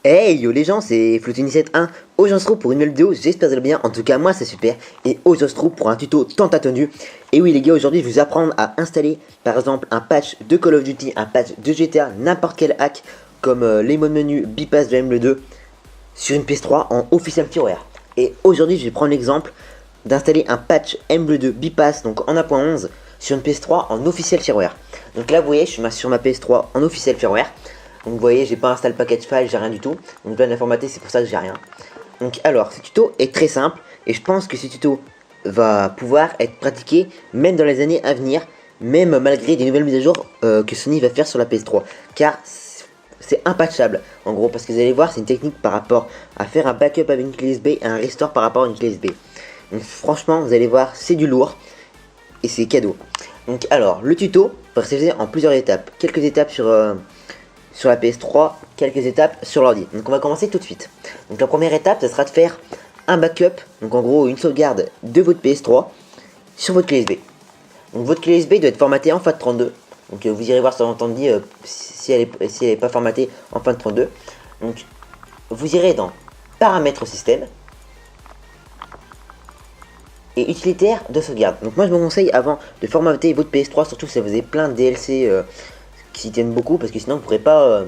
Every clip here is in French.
Hey yo les gens, c'est Floutini71. Aujourd'hui on se retrouve pour une nouvelle vidéo, j'espère que vous allez bien, en tout cas moi c'est super. Et aujourd'hui on se retrouve pour un tuto tant attendu. Et oui les gars, aujourd'hui je vais vous apprendre à installer par exemple un patch de Call of Duty, un patch de GTA, n'importe quel hack comme les modes menu bypass de ML2 sur une PS3 en officiel firmware. Et aujourd'hui je vais prendre l'exemple d'installer un patch ML2 bypass donc en 1.11 sur une PS3 en officiel firmware. Donc là vous voyez je suis sur ma PS3 en officiel firmware. Donc vous voyez, j'ai pas installé le package file, j'ai rien du tout. Donc je dois la formater, c'est pour ça que j'ai rien. Donc alors, ce tuto est très simple. Et je pense que ce tuto va pouvoir être pratiqué même dans les années à venir. Même malgré des nouvelles mises à jour que Sony va faire sur la PS3. Car c'est impatchable. En gros, parce que vous allez voir, c'est une technique par rapport à faire un backup avec une clé USB et un restore par rapport à une clé USB. Donc franchement, vous allez voir, c'est du lourd. Et c'est cadeau. Donc alors, le tuto va se faire en plusieurs étapes. Quelques étapes sur la PS3, quelques étapes sur l'ordi. Donc on va commencer tout de suite. Donc la première étape, ça sera de faire un backup, donc en gros une sauvegarde de votre PS3 sur votre clé USB. Donc votre clé USB doit être formatée en FAT32. Donc vous irez voir sur l'entendue si elle est pas formatée en FAT32. Donc vous irez dans paramètres système et utilitaire de sauvegarde. Donc moi je vous conseille avant de formater votre PS3, surtout si vous avez plein de DLC qui tiennent beaucoup, parce que sinon vous ne pourrez pas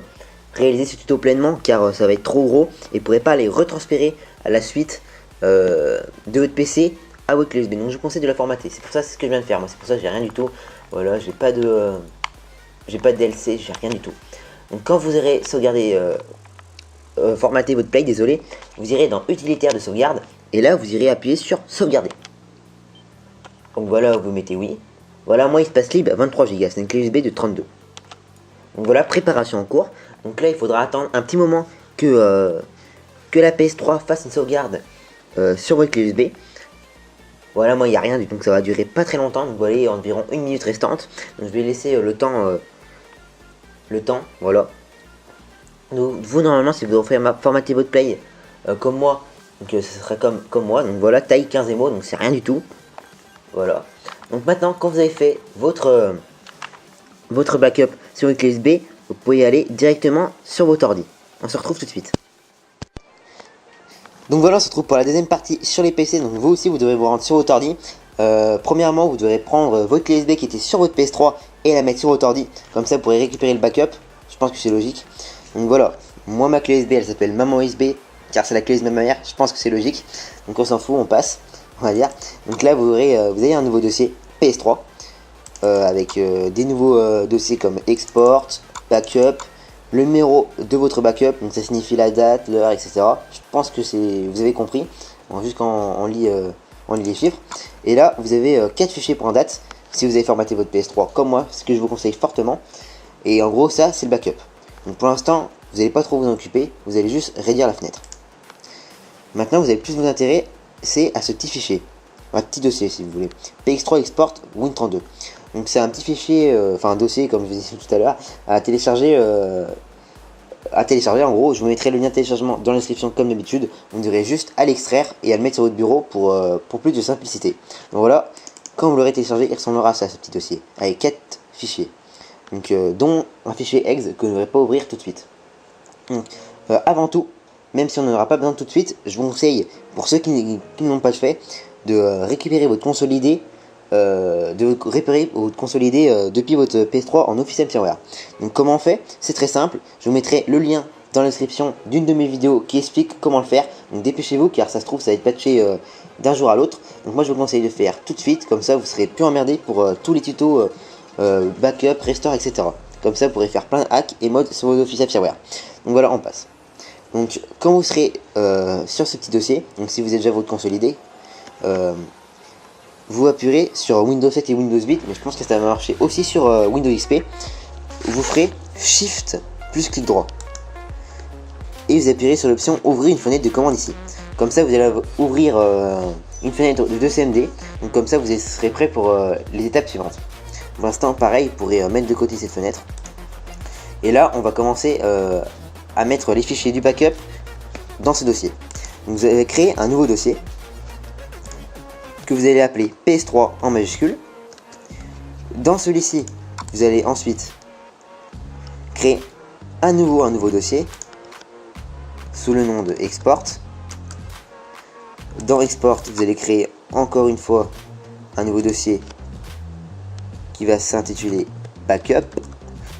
réaliser ce tuto pleinement, car ça va être trop gros et vous ne pourrez pas les retransférer à la suite de votre PC à votre clé USB. Donc je vous conseille de la formater. C'est pour ça, c'est ce que je viens de faire. Moi c'est pour ça que j'ai rien du tout. Voilà, j'ai pas de DLC, j'ai rien du tout. Donc quand vous aurez sauvegardé, formaté votre play, désolé, vous irez dans utilitaire de sauvegarde et là vous irez appuyer sur sauvegarder. Donc voilà, vous mettez oui. Voilà, moi espace libre à 23 Go, c'est une clé USB de 32. Donc voilà, préparation en cours. Donc là il faudra attendre un petit moment que la PS3 fasse une sauvegarde sur votre clé USB. Voilà, moi il n'y a rien du tout, donc ça va durer pas très longtemps. Donc vous voyez, environ 1 minute restante. Donc je vais laisser le temps, voilà. Donc, vous normalement si vous devez formater votre play comme moi, donc ce sera comme moi. Donc voilà, taille 15 MO, donc c'est rien du tout. Voilà. Donc maintenant quand vous avez fait votre backup sur une clé USB, vous pouvez aller directement sur votre ordi. On se retrouve tout de suite. Donc voilà, on se retrouve pour la deuxième partie sur les PC. Donc vous aussi, vous devrez vous rendre sur votre ordi. Premièrement, vous devrez prendre votre clé USB qui était sur votre PS3 et la mettre sur votre ordi. Comme ça, vous pourrez récupérer le backup. Je pense que c'est logique. Donc voilà, moi ma clé USB, elle s'appelle Maman USB, car c'est la clé USB de ma mère. Je pense que c'est logique. Donc on s'en fout, on passe, on va dire. Donc là, vous avez un nouveau dossier PS3. Avec des nouveaux dossiers comme export, backup, le numéro de votre backup, donc ça signifie la date, l'heure, etc. Je pense que vous avez compris, juste quand on lit les chiffres. Et là vous avez 4 fichiers pour en date, si vous avez formaté votre PS3 comme moi, ce que je vous conseille fortement. Et en gros ça c'est le backup. Donc pour l'instant vous n'allez pas trop vous en occuper, vous allez juste réduire la fenêtre. Maintenant vous avez plus vous intérêt, c'est à ce petit fichier, un petit dossier si vous voulez, PX3 Export Win32. Donc c'est un petit fichier, enfin un dossier comme je vous disais tout à l'heure, à télécharger en gros. Je vous mettrai le lien de téléchargement dans la description comme d'habitude. Vous devrez juste à l'extraire et à le mettre sur votre bureau pour plus de simplicité. Donc voilà, quand vous l'aurez téléchargé, il ressemblera à ça, ce petit dossier, avec 4 fichiers. Donc dont un fichier exe que vous ne devrez pas ouvrir tout de suite. Donc avant tout, même si on n'en aura pas besoin tout de suite, je vous conseille, pour ceux qui ne l'ont pas fait, de récupérer votre consolidé. Depuis votre PS3 en officiel firmware. Donc comment on fait? C'est très simple, je vous mettrai le lien dans la description d'une de mes vidéos qui explique comment le faire. Donc dépêchez-vous car ça se trouve ça va être patché d'un jour à l'autre. Donc moi je vous conseille de faire tout de suite, comme ça vous serez plus emmerdé pour tous les tutos backup, restore, etc. Comme ça vous pourrez faire plein de hacks et mods sur vos officiel firmware. Donc voilà, on passe. Donc quand vous serez sur ce petit dossier, donc si vous avez déjà votre consolidé, vous appuierez sur Windows 7 et Windows 8, mais je pense que ça va marcher aussi sur Windows XP. Vous ferez Shift plus clic droit. Et vous appuierez sur l'option Ouvrir une fenêtre de commande ici. Comme ça, vous allez ouvrir une fenêtre de 2CMD. Donc comme ça, vous serez prêt pour les étapes suivantes. Pour l'instant, pareil, vous pourrez mettre de côté cette fenêtre. Et là, on va commencer à mettre les fichiers du backup dans ce dossier. Donc vous allez créer un nouveau dossier que vous allez appeler PS3 en majuscule. Dans celui-ci, vous allez ensuite créer un nouveau dossier sous le nom de export. Dans export, vous allez créer encore une fois un nouveau dossier qui va s'intituler backup.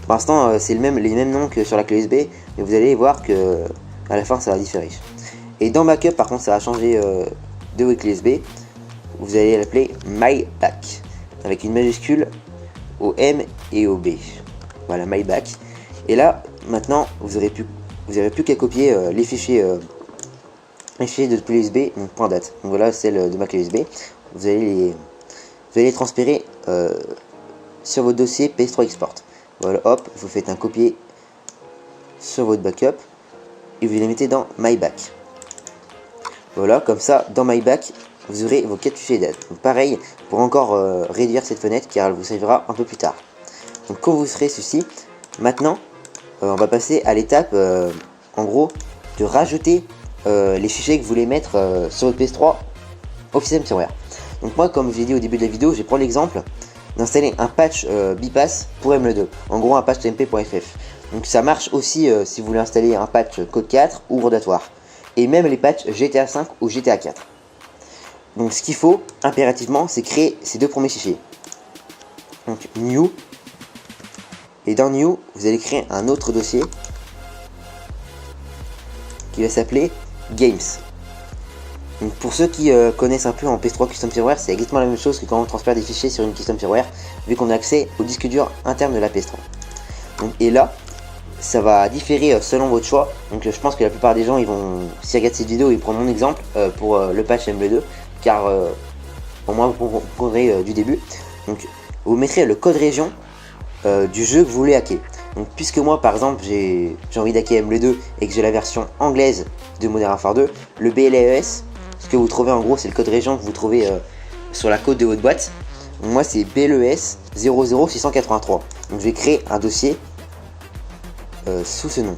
Pour l'instant, c'est les mêmes noms que sur la clé USB, mais vous allez voir que à la fin ça va différer. Et dans backup, par contre, ça va changer de votre clé USB. Vous allez l'appeler myback avec une majuscule au M et au B. Voilà, myback. Et là, maintenant, vous aurez plus qu'à copier les fichiers de clé USB, donc point date. Donc voilà, celle de ma clé USB. Vous allez les transférer sur votre dossier PS3 Export. Voilà, hop, vous faites un copier sur votre backup et vous les mettez dans myback. Voilà, comme ça, dans myback, vous aurez vos 4 fichiers date. Donc pareil, pour encore réduire cette fenêtre car elle vous servira un peu plus tard. Donc quand vous ferez ceci, maintenant, on va passer à l'étape, en gros, de rajouter les fichiers que vous voulez mettre sur votre PS3 au système firmware. Donc moi, comme je l'ai dit au début de la vidéo, je vais prendre l'exemple d'installer un patch bypass pour ML2. En gros, un patch tmp.ff. Donc ça marche aussi si vous voulez installer un patch code 4 ou rodatoire. Et même les patchs GTA 5 ou GTA 4. Donc ce qu'il faut impérativement, c'est créer ces deux premiers fichiers. Donc new. Et dans new, vous allez créer un autre dossier qui va s'appeler games. Donc pour ceux qui connaissent un peu en PS3 Custom Firmware, c'est exactement la même chose que quand on transfère des fichiers sur une Custom Firmware, vu qu'on a accès au disque dur interne de la PS3. Donc, et là, ça va différer selon votre choix. Donc je pense que la plupart des gens, s'ils regardent cette vidéo, ils prendront mon exemple pour le patch MB2, car au moins vous prendrez du début. Donc vous mettrez le code région du jeu que vous voulez hacker. Donc puisque moi par exemple j'ai envie d'hacker MB2 et que j'ai la version anglaise de Modern Warfare 2, le BLES, ce que vous trouvez en gros, c'est le code région que vous trouvez sur la code de votre boîte. Donc moi c'est BLES 00683. Donc je vais créer un dossier sous ce nom.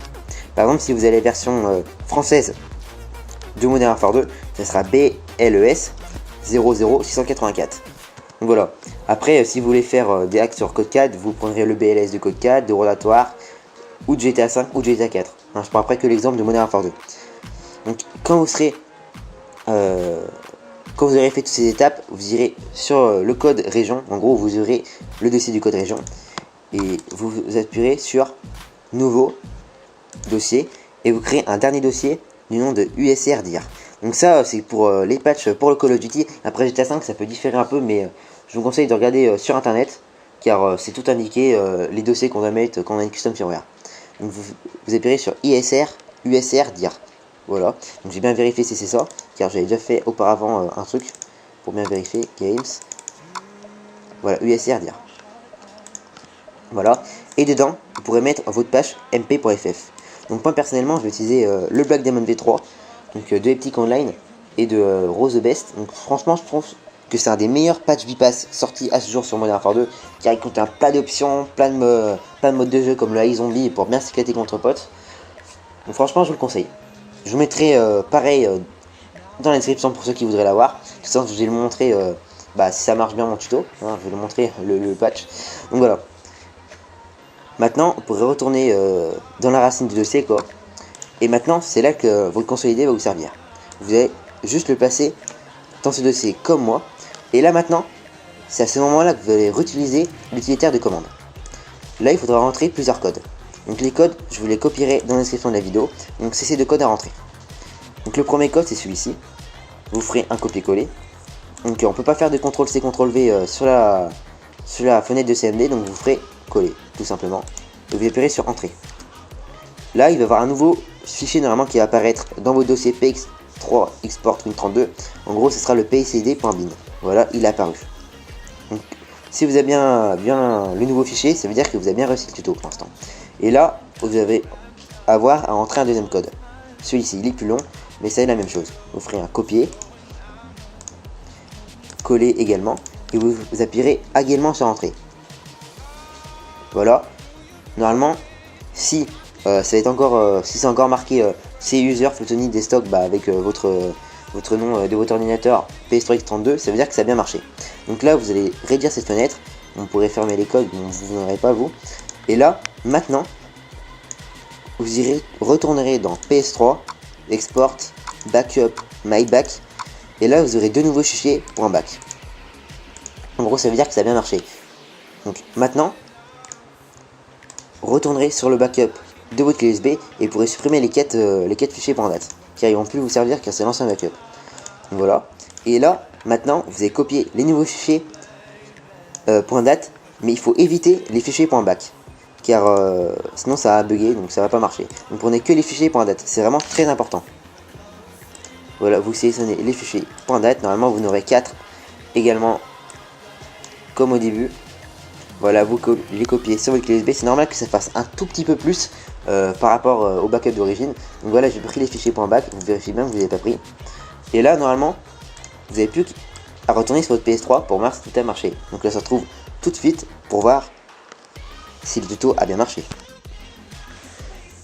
Par exemple, si vous avez la version française de Modern Warfare 2, ça sera BLES 00684. Donc voilà. Après, si vous voulez faire des hacks sur code 4, vous prendrez le BLS de code 4, de rodatoire, ou de GTA 5 ou de GTA 4. Hein, je prends après que l'exemple de Modern Warfare 2. Donc quand vous aurez fait toutes ces étapes, vous irez sur le code région. En gros, vous aurez le dossier du code région et vous appuierez sur nouveau dossier et vous créez un dernier dossier du nom de USR-dir. Donc ça, c'est pour les patchs pour le Call of Duty. Après GTA 5, ça peut différer un peu, mais je vous conseille de regarder sur internet car c'est tout indiqué les dossiers qu'on va mettre quand on a une custom firmware. Donc vous appuyez sur USR-dir. Voilà, donc j'ai bien vérifié si c'est ça, car j'avais déjà fait auparavant un truc pour bien vérifier. Games, voilà, USR-dir. Voilà, et dedans vous pourrez mettre votre patch mp.ff. Donc moi personnellement je vais utiliser le Black Diamond V3, donc de Epic Online et de Rose the Best. Donc franchement je pense que c'est un des meilleurs patchs bypass sortis à ce jour sur Modern Warfare 2, car il contient plein d'options, plein de modes de jeu comme le iZombie pour bien s'éclater contre potes. Donc franchement je vous le conseille. Je vous mettrai pareil dans la description pour ceux qui voudraient l'avoir. De toute façon je vais le montrer si ça marche bien mon tuto, hein, je vais le montrer le patch. Donc voilà. Maintenant, vous pourrez retourner dans la racine du dossier, quoi. Et maintenant, c'est là que votre consolidé va vous servir. Vous allez juste le placer dans ce dossier comme moi. Et là maintenant, c'est à ce moment-là que vous allez réutiliser l'utilitaire de commande. Là, il faudra rentrer plusieurs codes. Donc les codes, je vous les copierai dans la description de la vidéo. Donc c'est ces deux codes à rentrer. Donc le premier code, c'est celui-ci. Vous ferez un copier-coller. Donc on ne peut pas faire de CTRL-C, CTRL-V sur la fenêtre de CMD. Donc vous ferez coller, tout simplement. Et vous appuierez sur entrée. Là, il va y avoir un nouveau fichier normalement qui va apparaître dans vos dossiers PX3 Export Win32. En gros, ce sera le pacd.bin. Voilà, il est apparu. Donc, si vous avez bien le nouveau fichier, ça veut dire que vous avez bien réussi le tuto pour l'instant. Et là, vous allez avoir à entrer un deuxième code. Celui-ci, il est plus long, mais c'est la même chose. Vous ferez un copier, coller également, et vous appuierez également sur entrée. Voilà. Normalement, si ça va être encore, si c'est encore marqué C user Flutony desktop avec votre nom de votre ordinateur PS3X32, ça veut dire que ça a bien marché. Donc là, vous allez réduire cette fenêtre. On pourrait fermer les codes, mais vous n'en aurez pas vous. Et là, maintenant, vous retournerez dans PS3, Export, Backup, My Back. Et là, vous aurez deux nouveaux fichiers .back. En gros, ça veut dire que ça a bien marché. Donc maintenant, retournerez sur le backup de votre clé USB et vous pourrez supprimer les 4 fichiers .date car ils vont plus vous servir car c'est l'ancien backup. Donc voilà. Et là, maintenant, vous avez copié les nouveaux fichiers .date, mais il faut éviter les fichiers .back car sinon ça va bugger, donc ça va pas marcher. Donc prenez que les fichiers .date, c'est vraiment très important. Voilà, vous sélectionnez les fichiers .date, normalement vous en aurez 4 également comme au début. Voilà, vous les copiez sur votre clé USB, c'est normal que ça fasse un tout petit peu plus par rapport au backup d'origine. Donc voilà, j'ai pris les fichiers .back, vous vérifiez bien que vous n'avez pas pris. Et là, normalement, vous n'avez plus qu'à retourner sur votre PS3 pour voir si tout a marché. Donc là, ça se retrouve tout de suite pour voir si le tuto a bien marché.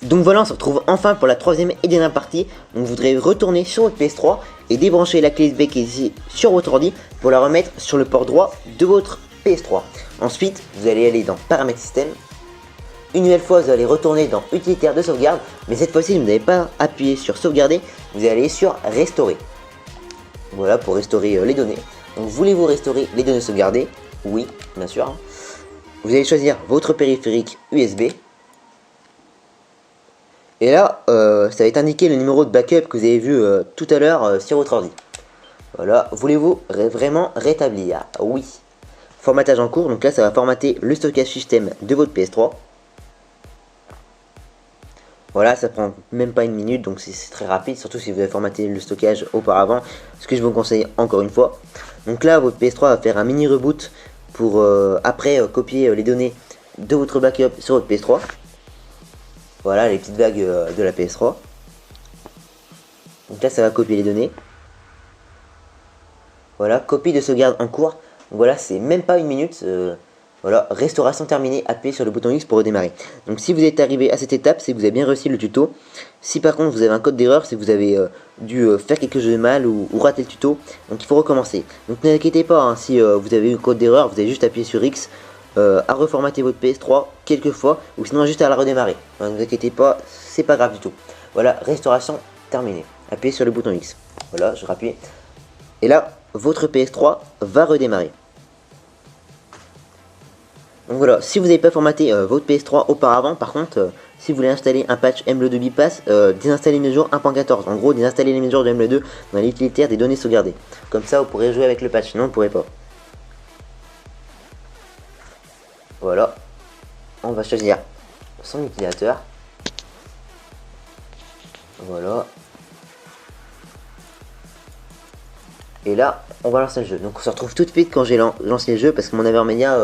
Donc voilà, on se retrouve enfin pour la troisième et dernière partie. Donc vous voudrez retourner sur votre PS3 et débrancher la clé USB qui est ici sur votre ordi pour la remettre sur le port droit de votre PS3. Ensuite, vous allez aller dans Paramètres système. Une nouvelle fois, vous allez retourner dans Utilitaire de sauvegarde, mais cette fois-ci, vous n'allez pas appuyer sur Sauvegarder, vous allez aller sur Restaurer. Voilà, pour restaurer les données. Donc voulez-vous restaurer les données sauvegardées? Oui, bien sûr. Vous allez choisir votre périphérique USB. Et là, ça va être indiqué le numéro de backup que vous avez vu tout à l'heure sur votre ordi. Voilà, voulez-vous vraiment rétablir? Oui. Formatage en cours, donc là ça va formater le stockage système de votre PS3. Voilà, ça prend même pas une minute, donc c'est très rapide, surtout si vous avez formaté le stockage auparavant, ce que je vous conseille encore une fois. Donc là, votre PS3 va faire un mini reboot pour après copier les données de votre backup sur votre PS3. Voilà, les petites vagues de la PS3. Donc là, ça va copier les données. Voilà, copie de sauvegarde en cours. Donc voilà, c'est même pas une minute. Voilà, restauration terminée, appuyez sur le bouton X pour redémarrer. Donc si vous êtes arrivé à cette étape, c'est que vous avez bien réussi le tuto. Si par contre vous avez un code d'erreur, c'est que vous avez dû faire quelque chose de mal ou rater le tuto. Donc il faut recommencer. Donc ne vous inquiétez pas, hein, si vous avez eu un code d'erreur, vous avez juste appuyé sur X à reformater votre PS3 quelques fois, ou sinon juste à la redémarrer. Ne vous inquiétez pas, c'est pas grave du tout. Voilà, restauration terminée. Appuyez sur le bouton X. Voilà, je rappuie. Et là, votre PS3 va redémarrer. Donc voilà, si vous n'avez pas formaté votre PS3 auparavant, par contre, si vous voulez installer un patch MLE2 bypass, désinstaller les mises à jour 1.14. En gros, désinstaller les mises à jour de MLE2 dans l'utilitaire des données sauvegardées. Comme ça, vous pourrez jouer avec le patch, sinon vous ne pourrez pas. Voilà, on va choisir son utilisateur. Voilà. Et là, on va lancer le jeu. Donc on se retrouve tout de suite quand j'ai lancé le jeu, parce que mon navigateur média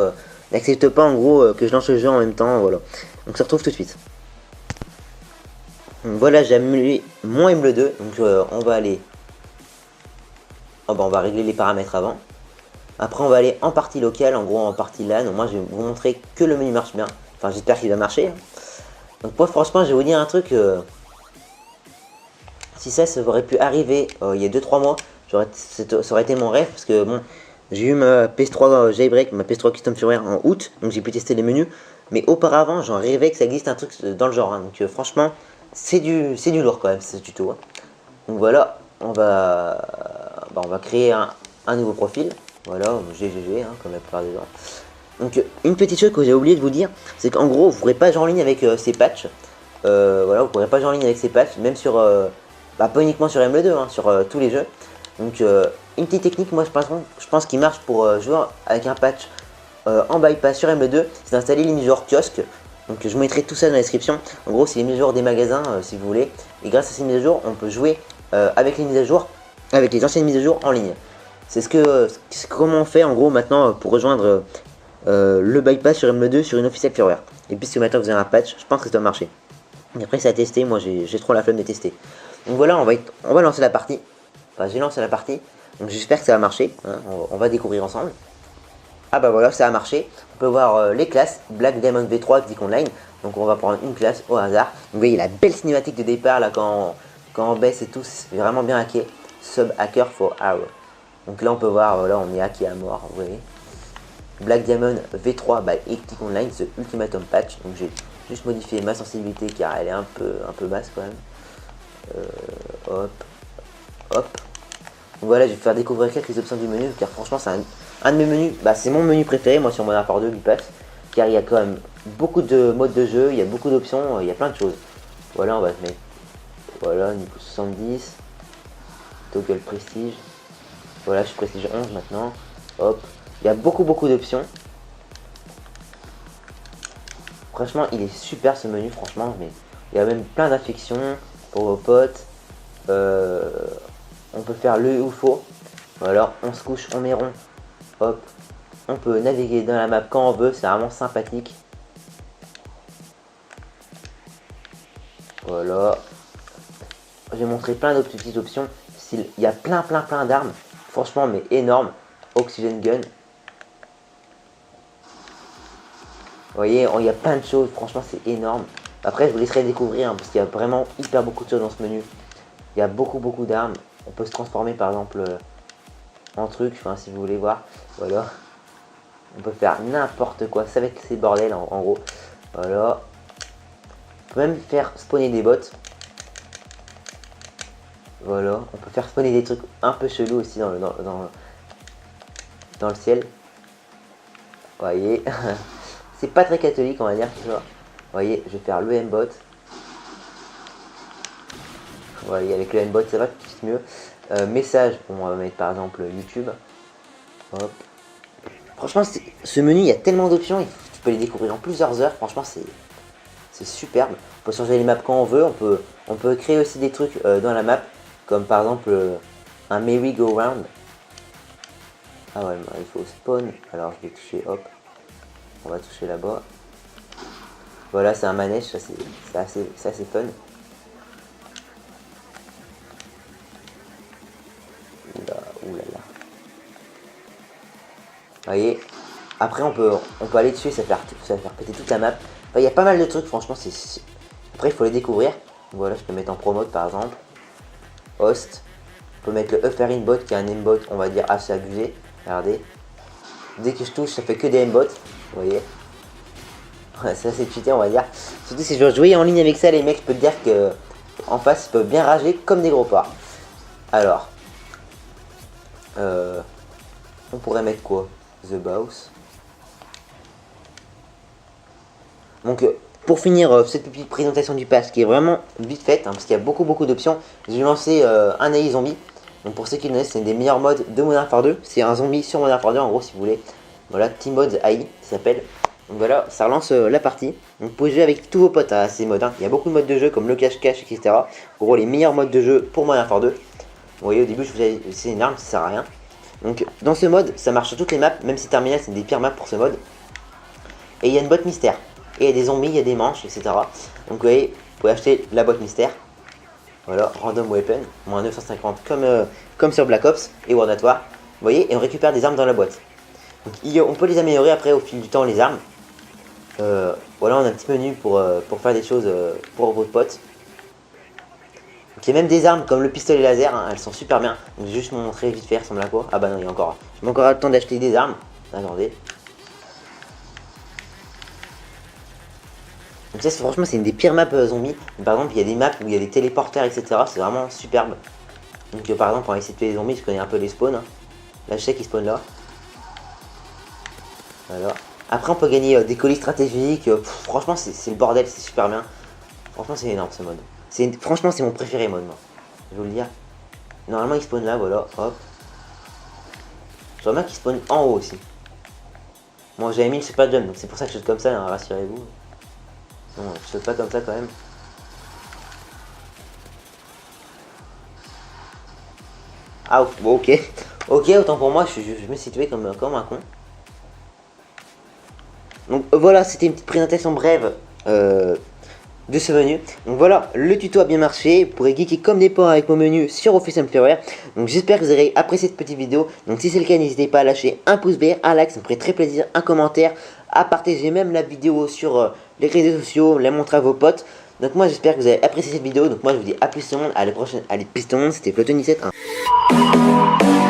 n'accepte pas en gros que je lance le jeu en même temps. Voilà. Donc on se retrouve tout de suite. Donc voilà, j'ai annulé mon MLE2. Donc on va aller... Oh, bah, on va régler les paramètres avant. Après on va aller en partie locale, en gros en partie LAN. Moi je vais vous montrer que le menu marche bien. Enfin j'espère qu'il va marcher. Donc moi franchement je vais vous dire un truc. Si ça aurait pu arriver il y a 2-3 mois, ça aurait été mon rêve. Parce que bon, j'ai eu ma PS3 Jailbreak, ma PS3 Custom Firmware en août. Donc j'ai pu tester les menus. Mais auparavant j'en rêvais que ça existe un truc dans le genre. Hein. Donc franchement c'est du lourd quand même ce tuto. Hein. Donc voilà, on va créer un nouveau profil. Voilà, GGG, hein, comme la plupart des gens. Donc une petite chose que j'ai oublié de vous dire, c'est qu'en gros vous ne pourrez pas jouer en ligne avec ces patchs. Voilà, vous ne pourrez pas jouer en ligne avec ces patchs, même sur, pas uniquement sur MLE2, hein, sur tous les jeux. Donc une petite technique, moi je pense qu'il marche pour jouer avec un patch en bypass sur MLE2, c'est d'installer les mises à jour kiosque. Donc je vous mettrai tout ça dans la description. En gros c'est les mises à jour des magasins si vous voulez. Et grâce à ces mises à jour, on peut jouer avec les mises à jour, avec les anciennes mises à jour en ligne. C'est comment on fait en gros maintenant pour rejoindre le bypass sur MLE2 sur une officielle firmware. Et puisque maintenant vous avez un patch, je pense que ça doit marcher. Et après c'est à tester, moi j'ai trop la flemme de tester. Donc voilà, on va lancer la partie. Enfin j'ai lancé la partie, donc j'espère que ça va marcher. Hein. On va découvrir ensemble. Ah bah voilà, ça a marché. On peut voir les classes, Black Diamond V3, Exotic Online. Donc on va prendre une classe au hasard. Donc, vous voyez la belle cinématique de départ là quand on baisse et tout, c'est vraiment bien hacké. Sub hacker for hour. Donc là on peut voir, voilà, on est hacké à mort, vous voyez. Black Diamond V3 by Ectic Online, The Ultimatum Patch. Donc j'ai juste modifié ma sensibilité car elle est un peu basse quand même. Hop, hop. Donc voilà, je vais vous faire découvrir quelques options du menu car franchement c'est un de mes menus, bah c'est mon menu préféré moi sur Modern Warfare 2 du pass. Car il y a quand même beaucoup de modes de jeu, il y a beaucoup d'options, il y a plein de choses. Voilà, on va se mettre, voilà, niveau 70, toggle prestige. Voilà, je suis prestige 11 maintenant. Hop, il y a beaucoup d'options. Franchement, il est super ce menu, franchement, mais il y a même plein d'affections pour vos potes. On peut faire le ou faux. Voilà, on se couche, on met rond. Hop, on peut naviguer dans la map quand on veut, c'est vraiment sympathique. Voilà. J'ai montré plein d'autres petites options. Il y a plein d'armes. Franchement, mais énorme. Oxygen gun. Vous voyez, il y a plein de choses. Franchement, c'est énorme. Après, je vous laisserai découvrir hein, parce qu'il y a vraiment hyper beaucoup de choses dans ce menu. Il y a beaucoup d'armes. On peut se transformer par exemple en truc. Enfin, si vous voulez voir. Voilà. On peut faire n'importe quoi. Ça va être ces bordels en gros. Voilà. On peut même faire spawner des bots. Voilà. On peut faire spawner des trucs un peu chelous aussi dans le ciel. Vous voyez. C'est pas très catholique on va dire. Vous voyez, je vais faire le M-bot. Vous voyez, avec le M-bot ça va tout de suite mieux. Message, on va mettre par exemple YouTube. Hop. Franchement, ce menu, il y a tellement d'options, tu peux les découvrir en plusieurs heures. Franchement, c'est superbe. On peut changer les maps quand on veut. On peut créer aussi des trucs dans la map, comme par exemple un merry-go-round. Ah ouais, il faut spawn. Alors je vais toucher, hop. On va toucher là-bas. Voilà, c'est un manège, ça c'est assez fun. Oulala. Vous voyez, après on peut aller dessus et ça va faire péter toute la map. Enfin, il y a pas mal de trucs, franchement. Après il faut les découvrir. Voilà, je peux mettre en promote par exemple. Host. On peut mettre le upper inbot qui est un aimbot, on va dire assez abusé. Regardez. Dès que je touche, ça fait que des aimbots. Vous voyez. Ouais, ça c'est cheaté on va dire. Surtout si je dois jouer en ligne avec ça, les mecs, je peux te dire que en face ils peuvent bien rager comme des gros porcs. Alors. On pourrait mettre quoi? The Boss. Donc pour finir cette petite présentation du pass qui est vraiment vite faite hein, parce qu'il y a beaucoup d'options, j'ai lancé un AI zombie. Donc pour ceux qui le connaissent, c'est une des meilleurs modes de Modern Warfare 2. C'est un zombie sur Modern Warfare 2 en gros si vous voulez. Voilà, Team Mods AI ça s'appelle. Donc voilà, ça relance la partie. Donc vous pouvez jouer avec tous vos potes à ces modes. Hein. Il y a beaucoup de modes de jeu comme le cache-cache, etc. En gros les meilleurs modes de jeu pour Modern Warfare 2. Vous voyez au début je vous ai c'est une arme, ça sert à rien. Donc dans ce mode, ça marche sur toutes les maps, même si Terminal c'est une des pires maps pour ce mode. Et il y a une boîte mystère. Et il y a des zombies, il y a des manches, etc. Donc vous voyez, vous pouvez acheter la boîte mystère. Voilà, random weapon, moins 950 comme sur Black Ops et World at War. Vous voyez, et on récupère des armes dans la boîte. Donc on peut les améliorer après au fil du temps, les armes. Voilà, on a un petit menu pour faire des choses pour vos potes. Donc, il y a même des armes comme le pistolet laser, hein, elles sont super bien. Donc je vais juste vous montrer vite fait, ressemble à quoi. Ah bah non, il y a encore. J'ai encore le temps d'acheter des armes. Attendez. Donc ça, franchement, c'est une des pires maps zombies. Par exemple, il y a des maps où il y a des téléporteurs, etc. C'est vraiment superbe. Donc par exemple, on va essayer de tuer les zombies, je connais un peu les spawns. Hein. Là, je sais qu'ils spawnent là. Voilà. Après, on peut gagner des colis stratégiques. Franchement, c'est le bordel, c'est super bien. Franchement, c'est énorme ce mode. Franchement, c'est mon préféré mode, moi. Je vais vous le dire. Normalement, il spawn là, voilà. Hop. Je vois bien qu'il spawn en haut aussi. Moi, j'avais mis le super jump, donc c'est pour ça que je saute comme ça, hein, rassurez-vous. Non, je saute pas comme ça quand même. Ah, ok. Ok, autant pour moi, je me situais comme un con. Donc voilà, c'était une petite présentation brève de ce menu. Donc voilà, le tuto a bien marché. Vous pourrez geeker comme des porcs avec mon menu sur Office Employer. Donc j'espère que vous aurez apprécié cette petite vidéo. Donc si c'est le cas, n'hésitez pas à lâcher un pouce vert, un like, ça me ferait très plaisir, un commentaire, à partager même la vidéo sur les réseaux sociaux, la montrer à vos potes. Donc moi j'espère que vous avez apprécié cette vidéo. Donc moi je vous dis à plus tout le monde, à la prochaine, allez peace tout le monde, c'était Floatony 7 1.